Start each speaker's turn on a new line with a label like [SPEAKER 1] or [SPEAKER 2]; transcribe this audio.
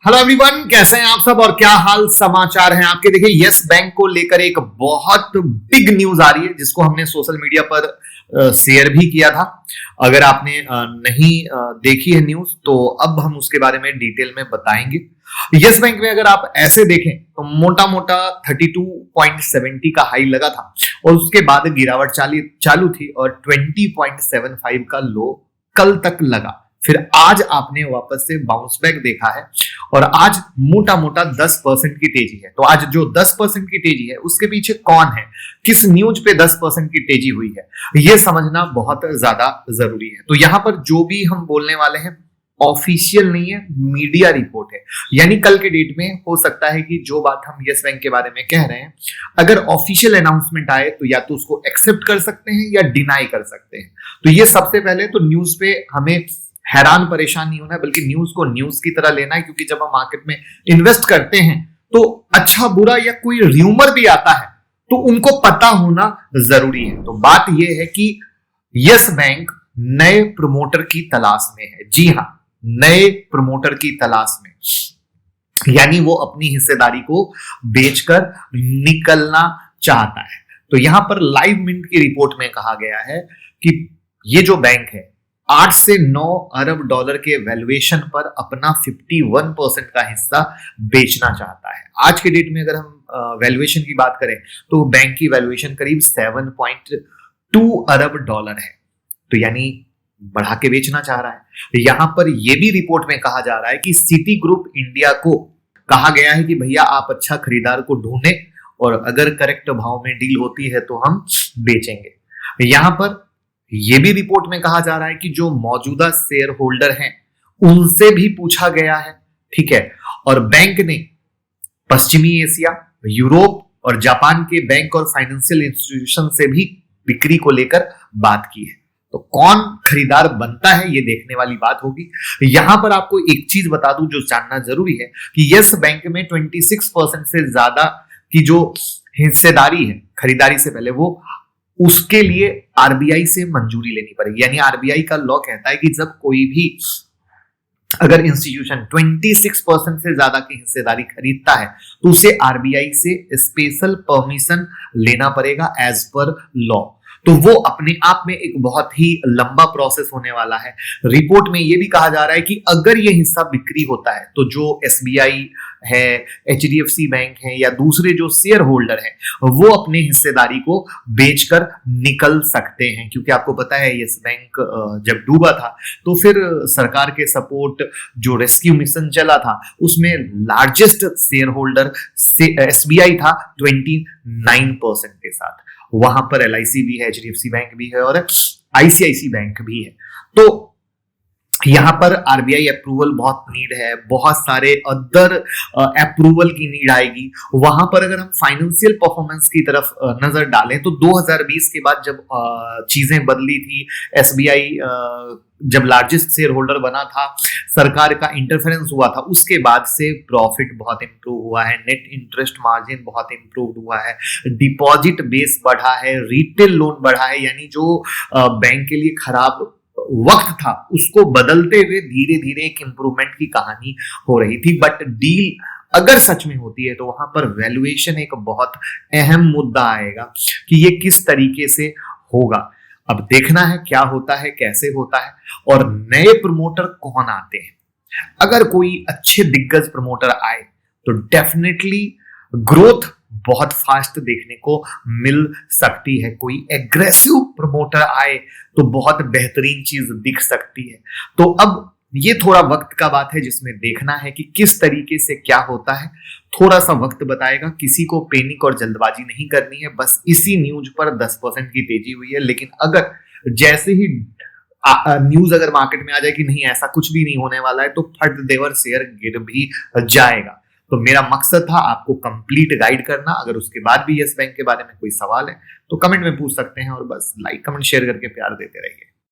[SPEAKER 1] Hello everyone, कैसे हैं आप सब और क्या हाल समाचार हैं आपके। देखिए, यस बैंक को लेकर एक बहुत बिग न्यूज आ रही है जिसको हमने सोशल मीडिया पर शेयर भी किया था। अगर आपने नहीं देखी है न्यूज तो अब हम उसके बारे में डिटेल में बताएंगे। यस बैंक में अगर आप ऐसे देखें तो मोटा मोटा 32.70 का हाई लगा था और उसके बाद गिरावट चालू थी और 20.75 का लो कल तक लगा। फिर आज आपने वापस से बाउंस बैक देखा है और आज मोटा मोटा 10% की तेजी है। तो आज जो 10% की तेजी है उसके पीछे कौन है, किस न्यूज पे 10% की तेजी हुई है, यह समझना बहुत ज्यादा जरूरी है। तो यहां पर जो भी हम बोलने वाले हैं ऑफिशियल नहीं है, मीडिया रिपोर्ट है। यानी कल के डेट में हो सकता है कि जो बात हम यस बैंक के बारे में कह रहे हैं, अगर ऑफिशियल अनाउंसमेंट आए तो या तो उसको एक्सेप्ट कर सकते हैं या डिनाई कर सकते हैं। तो ये सबसे पहले तो न्यूज पे हमें हैरान परेशान नहीं होना है, बल्कि न्यूज को न्यूज की तरह लेना है। क्योंकि जब हम मार्केट में इन्वेस्ट करते हैं तो अच्छा बुरा या कोई र्यूमर भी आता है तो उनको पता होना जरूरी है। तो बात यह है कि यस बैंक नए प्रमोटर की तलाश में है। जी हां, नए प्रमोटर की तलाश में, यानी वो अपनी हिस्सेदारी को बेचकर निकलना चाहता है। तो यहां पर लाइव मिंट की रिपोर्ट में कहा गया है कि ये जो बैंक है 8 से 9 अरब डॉलर के वैल्यूएशन पर अपना 51% का हिस्सा बेचना चाहता है। आज के डेट में अगर हम वैल्यूएशन की बात करें तो बैंक की वैल्यूएशन करीब 7.2 अरब डॉलर है। तो यानी बढ़ा के बेचना चाह रहा है। यहां पर यह भी रिपोर्ट में कहा जा रहा है कि सिटी ग्रुप इंडिया को कहा गया है कि भैया आप अच्छा खरीदार को ढूंढें और अगर करेक्ट भाव में डील होती है तो हम बेचेंगे। यहां पर यह भी रिपोर्ट में कहा जा रहा है कि जो मौजूदा शेयर होल्डर हैं उनसे भी पूछा गया है, ठीक है। और बैंक ने पश्चिमी एशिया, यूरोप और जापान के बैंक और फाइनेंशियल इंस्टीट्यूशन से भी बिक्री को लेकर बात की है। तो कौन खरीदार बनता है ये देखने वाली बात होगी। यहां पर आपको एक चीज बता दूं जो जानना जरूरी है कि यस बैंक में 26% से ज्यादा की जो हिस्सेदारी है खरीदारी से पहले, वो उसके लिए आरबीआई से मंजूरी लेनी पड़ेगी। यानी आरबीआई का लॉ कहता है कि जब कोई भी अगर इंस्टीट्यूशन 26% से ज्यादा की हिस्सेदारी खरीदता है तो उसे आरबीआई से स्पेशल परमिशन लेना पड़ेगा एज पर लॉ। तो वो अपने आप में एक बहुत ही लंबा प्रोसेस होने वाला है। रिपोर्ट में यह भी कहा जा रहा है कि अगर यह हिस्सा बिक्री होता है तो जो एसबीआई है, एचडीएफसी बैंक है या दूसरे जो शेयर होल्डर है वो अपने हिस्सेदारी को बेचकर निकल सकते हैं। क्योंकि आपको पता है यस बैंक जब डूबा था तो फिर सरकार के सपोर्ट जो रेस्क्यू मिशन चला था उसमें लार्जेस्ट शेयर होल्डर एसबीआई था 29% के साथ। वहां पर एलआईसी भी है, एचडीएफसी बैंक भी है और आईसीआईसी बैंक भी है। तो यहां पर आरबीआई अप्रूवल बहुत नीड है, बहुत सारे अदर अप्रूवल की नीड आएगी। वहां पर अगर हम फाइनेंशियल परफॉर्मेंस की तरफ नजर डालें तो 2020 के बाद जब चीजें बदली थी, एसबीआई जब लार्जेस्ट शेयर होल्डर बना था, सरकार का इंटरफेरेंस हुआ था, उसके बाद से प्रॉफिट बहुत इंप्रूव हुआ है, नेट इंटरेस्ट मार्जिन बहुत इंप्रूव हुआ है, डिपॉजिट बेस बढ़ा है, रिटेल लोन बढ़ा है। यानी जो बैंक के लिए खराब वक्त था उसको बदलते हुए धीरे धीरे एक इंप्रूवमेंट की कहानी हो रही थी। बट डील अगर सच में होती है तो वहां पर वैल्यूएशन एक बहुत अहम मुद्दा आएगा कि ये किस तरीके से होगा। अब देखना है क्या होता है, कैसे होता है और नए प्रमोटर कौन आते हैं। अगर कोई अच्छे दिग्गज प्रमोटर आए तो डेफिनेटली ग्रोथ बहुत फास्ट देखने को मिल सकती है। कोई एग्रेसिव प्रमोटर आए तो बहुत बेहतरीन चीज दिख सकती है। तो अब ये थोड़ा वक्त का बात है जिसमें देखना है कि किस तरीके से क्या होता है। थोड़ा सा वक्त बताएगा। किसी को पैनिक और जल्दबाजी नहीं करनी है। बस इसी न्यूज पर 10% की तेजी हुई है, लेकिन अगर जैसे ही न्यूज अगर मार्केट में आ जाए कि नहीं ऐसा कुछ भी नहीं होने वाला है तो फट देवर शेयर गिर भी जाएगा। तो मेरा मकसद था आपको कंप्लीट गाइड करना। अगर उसके बाद भी यस बैंक के बारे में कोई सवाल है तो कमेंट में पूछ सकते हैं और बस लाइक कमेंट शेयर करके प्यार देते रहिए।